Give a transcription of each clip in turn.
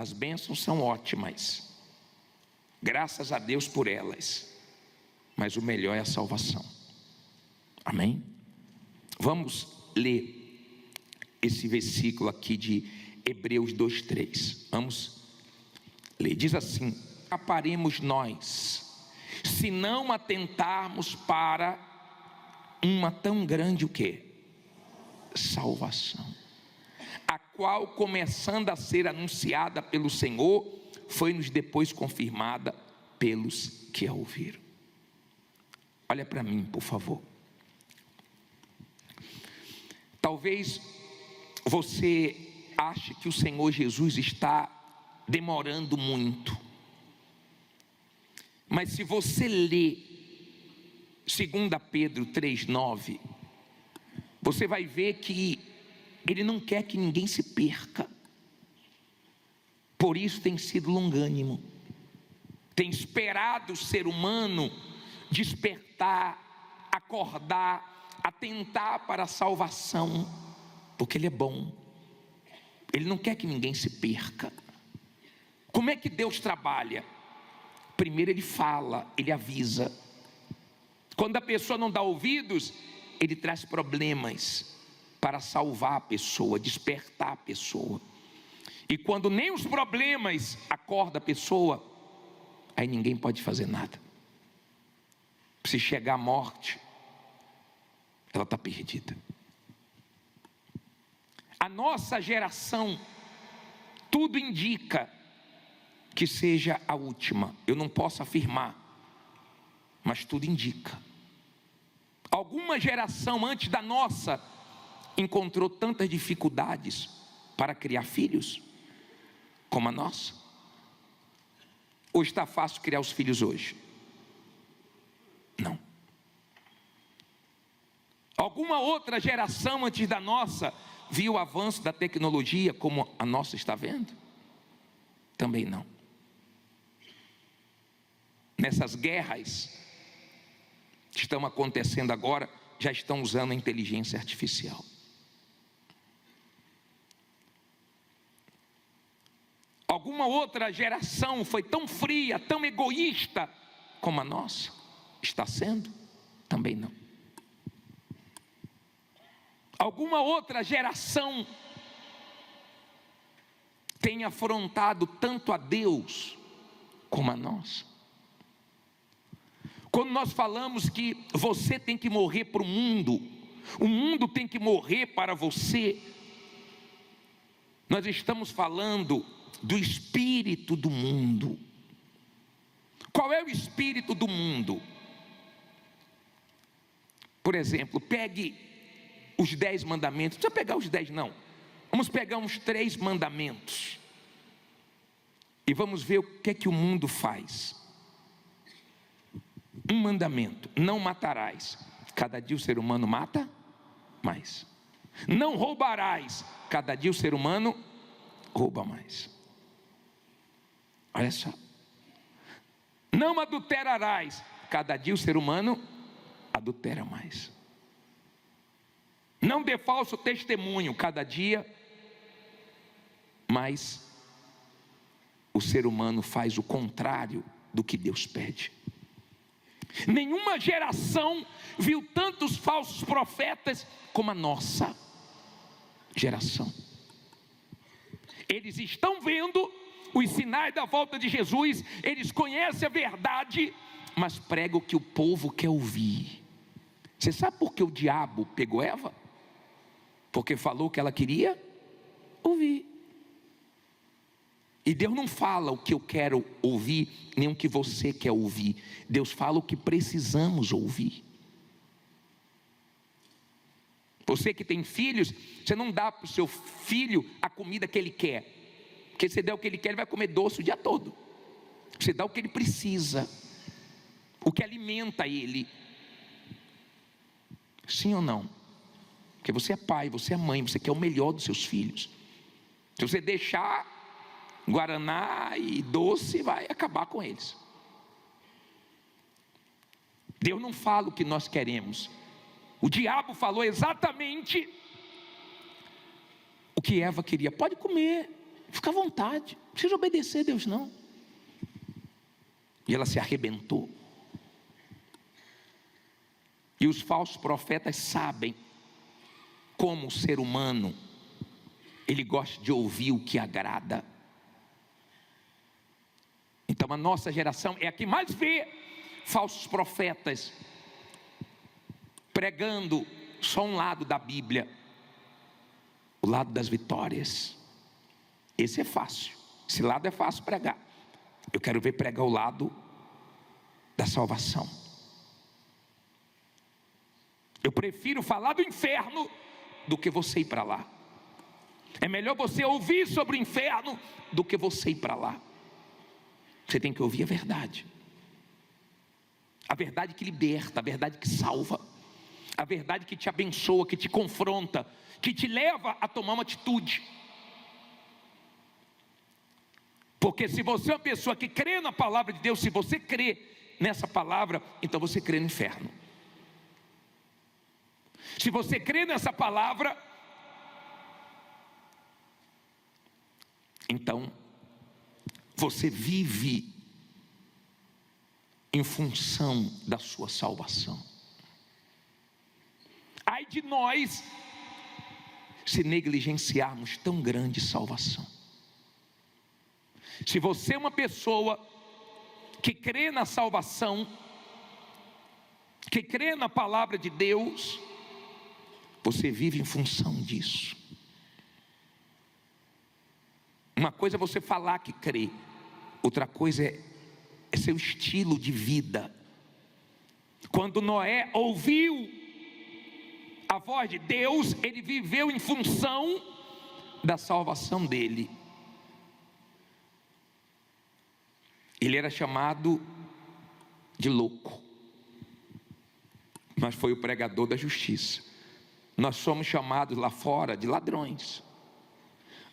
As bênçãos são ótimas, graças a Deus por elas, mas o melhor é a salvação. Amém? Vamos ler esse versículo aqui de Hebreus 2:3. Vamos ler. Diz assim: aparemos nós, se não atentarmos para uma tão grande o quê? Salvação, a qual, começando a ser anunciada pelo Senhor, foi-nos depois confirmada pelos que a ouviram. Olha para mim, por favor. Talvez você ache que o Senhor Jesus está demorando muito, mas se você ler 2 Pedro 3:9, você vai ver que Ele não quer que ninguém se perca. Por isso tem sido longânimo, tem esperado o ser humano despertar, acordar, atentar para a salvação, porque Ele é bom. Ele não quer que ninguém se perca. Como é que Deus trabalha? Primeiro Ele fala, Ele avisa. Quando a pessoa não dá ouvidos, Ele traz problemas para salvar a pessoa, despertar a pessoa. E quando nem os problemas acordam a pessoa, aí ninguém pode fazer nada. Se chegar a morte, ela está perdida. A nossa geração, tudo indica que seja a última. Eu não posso afirmar, mas tudo indica. Alguma geração antes da nossa encontrou tantas dificuldades para criar filhos como a nossa. Ou está fácil criar os filhos hoje? Não. Alguma outra geração antes da nossa viu o avanço da tecnologia como a nossa está vendo? Também não. Nessas guerras que estão acontecendo agora, já estão usando a inteligência artificial. Alguma outra geração foi tão fria, tão egoísta como a nossa? Está sendo? Também não. Alguma outra geração tem afrontado tanto a Deus como a nossa? Quando nós falamos que você tem que morrer para o mundo tem que morrer para você, nós estamos falando do espírito do mundo. Qual é o espírito do mundo? Por exemplo, pegue os 10 mandamentos. Não precisa pegar os 10 não. Vamos pegar uns 3 mandamentos e vamos ver o que é que o mundo faz. Um mandamento: não matarás. Cada dia o ser humano mata mais. Não roubarás. Cada dia o ser humano rouba mais. Olha só. Não adulterarás. Cada dia o ser humano adultera mais. Não dê falso testemunho. Cada dia mais o ser humano faz o contrário do que Deus pede. Nenhuma geração viu tantos falsos profetas como a nossa geração. Eles estão vendo os sinais da volta de Jesus, eles conhecem a verdade, mas pregam o que o povo quer ouvir. Você sabe por que o diabo pegou Eva? Porque falou o que ela queria ouvir. E Deus não fala o que eu quero ouvir, nem o que você quer ouvir. Deus fala o que precisamos ouvir. Você que tem filhos, você não dá para o seu filho a comida que ele quer. Porque se der o que ele quer, ele vai comer doce o dia todo. Você dá o que ele precisa, o que alimenta ele. Sim ou não? Porque você é pai, você é mãe, você quer o melhor dos seus filhos. Se você deixar guaraná e doce, vai acabar com eles. Deus não fala o que nós queremos. O diabo falou exatamente o que Eva queria. Pode comer, Fica à vontade, não precisa obedecer a Deus não. E ela se arrebentou. E os falsos profetas sabem como o ser humano, ele gosta de ouvir o que agrada. Então a nossa geração é a que mais vê falsos profetas pregando só um lado da Bíblia, o lado das vitórias. Esse é fácil, esse lado é fácil pregar. Eu quero ver pregar o lado da salvação. Eu prefiro falar do inferno do que você ir para lá. É melhor você ouvir sobre o inferno do que você ir para lá. Você tem que ouvir a verdade que liberta, a verdade que salva, a verdade que te abençoa, que te confronta, que te leva a tomar uma atitude. Porque se você é uma pessoa que crê na palavra de Deus, se você crê nessa palavra, então você crê no inferno. Se você crê nessa palavra, então você vive em função da sua salvação. Ai de nós se negligenciarmos tão grande salvação. Se você é uma pessoa que crê na salvação, que crê na palavra de Deus, você vive em função disso. Uma coisa é você falar que crê, outra coisa é seu estilo de vida. Quando Noé ouviu a voz de Deus, ele viveu em função da salvação dele. Ele era chamado de louco, mas foi o pregador da justiça. Nós somos chamados lá fora de ladrões.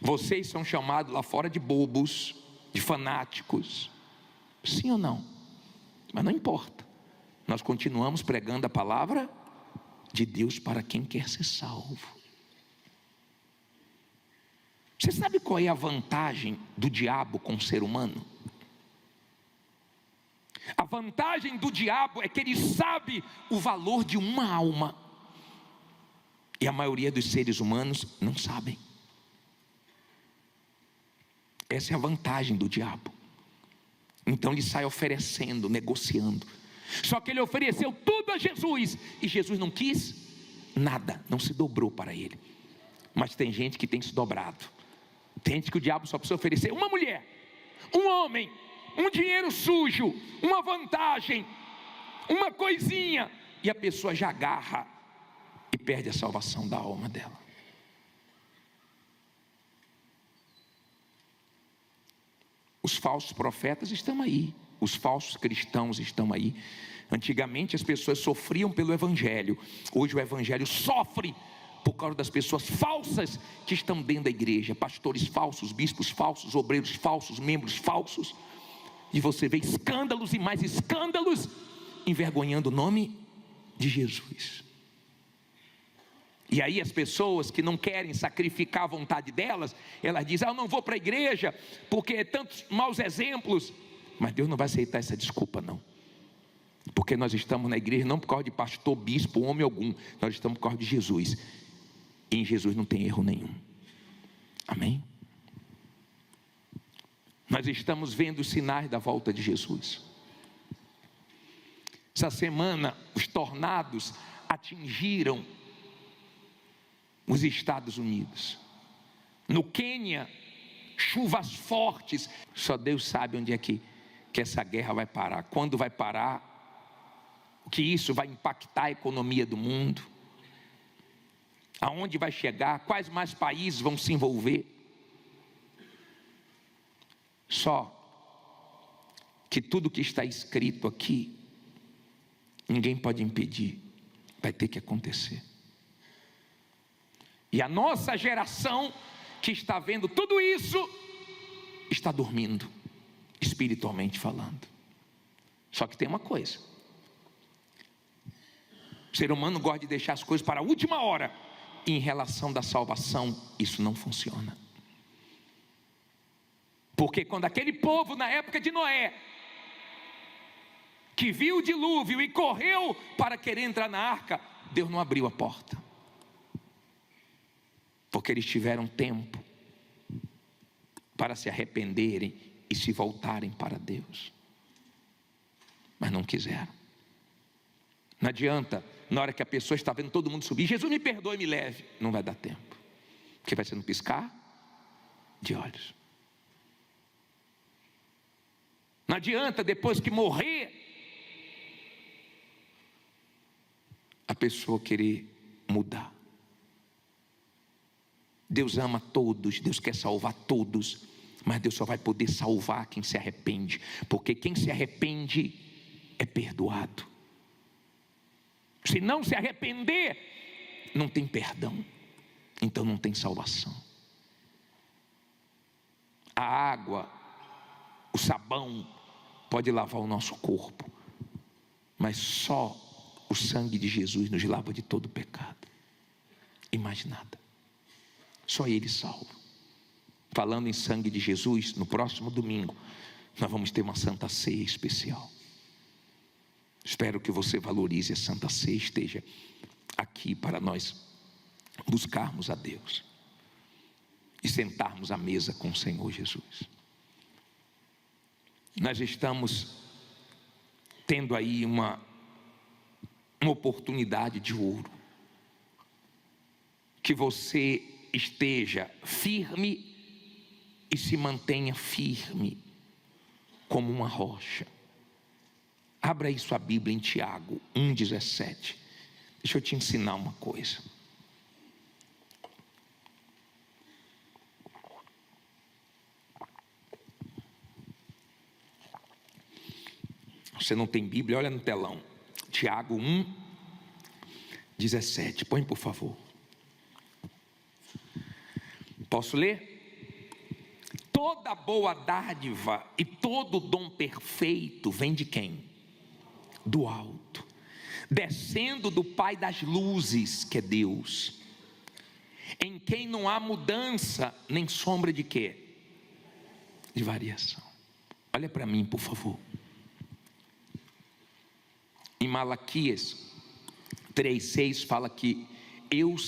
Vocês são chamados lá fora de bobos, de fanáticos. Sim ou não? Mas não importa. Nós continuamos pregando a palavra de Deus para quem quer ser salvo. Você sabe qual é a vantagem do diabo com o ser humano? A vantagem do diabo é que ele sabe o valor de uma alma. E a maioria dos seres humanos não sabem. Essa é a vantagem do diabo. Então ele sai oferecendo, negociando. Só que ele ofereceu tudo a Jesus, e Jesus não quis nada, não se dobrou para ele. Mas tem gente que tem se dobrado. Tem gente que o diabo só precisa oferecer uma mulher, um homem, um dinheiro sujo, uma vantagem, uma coisinha, e a pessoa já agarra e perde a salvação da alma dela. Os falsos profetas estão aí, os falsos cristãos estão aí. Antigamente as pessoas sofriam pelo evangelho, hoje o evangelho sofre por causa das pessoas falsas que estão dentro da igreja. Pastores falsos, bispos falsos, obreiros falsos, membros falsos. E você vê escândalos e mais escândalos, envergonhando o nome de Jesus. E aí as pessoas que não querem sacrificar a vontade delas, elas dizem, eu não vou para a igreja, porque é tantos maus exemplos. Mas Deus não vai aceitar essa desculpa não. Porque nós estamos na igreja não por causa de pastor, bispo, homem algum. Nós estamos por causa de Jesus. E em Jesus não tem erro nenhum. Amém? Nós estamos vendo os sinais da volta de Jesus. Essa semana os tornados atingiram os Estados Unidos. No Quênia, chuvas fortes. Só Deus sabe onde é que essa guerra vai parar. Quando vai parar? O que isso vai impactar a economia do mundo? Aonde vai chegar? Quais mais países vão se envolver? Só que tudo que está escrito aqui, ninguém pode impedir. Vai ter que acontecer. E a nossa geração que está vendo tudo isso, está dormindo, espiritualmente falando. Só que tem uma coisa. O ser humano gosta de deixar as coisas para a última hora. E em relação da salvação, isso não funciona. Porque quando aquele povo, na época de Noé, que viu o dilúvio e correu para querer entrar na arca, Deus não abriu a porta, porque eles tiveram tempo para se arrependerem e se voltarem para Deus, mas não quiseram. Não adianta, na hora que a pessoa está vendo todo mundo subir, Jesus me perdoe e me leve, não vai dar tempo, porque vai ser no piscar de olhos. Não adianta depois que morrer, a pessoa querer mudar. Deus ama todos, Deus quer salvar todos, mas Deus só vai poder salvar quem se arrepende, porque quem se arrepende é perdoado. Se não se arrepender, não tem perdão, então não tem salvação. A água, o sabão pode lavar o nosso corpo, mas só o sangue de Jesus nos lava de todo pecado e mais nada. Só Ele salva. Falando em sangue de Jesus, no próximo domingo nós vamos ter uma Santa Ceia especial. Espero que você valorize a Santa Ceia, esteja aqui para nós buscarmos a Deus e sentarmos à mesa com o Senhor Jesus. Nós estamos tendo aí uma oportunidade de ouro. Que você esteja firme e se mantenha firme como uma rocha. Abra aí sua Bíblia em Tiago 1,17. Deixa eu te ensinar uma coisa. Você não tem Bíblia? Olha no telão. Tiago 1,17. Põe, por favor. Posso ler? Toda boa dádiva e todo dom perfeito vem de quem? Do alto, descendo do Pai das luzes, que é Deus, em quem não há mudança nem sombra de quê? De variação. Olha para mim, por favor. Em Malaquias 3,6 fala que eu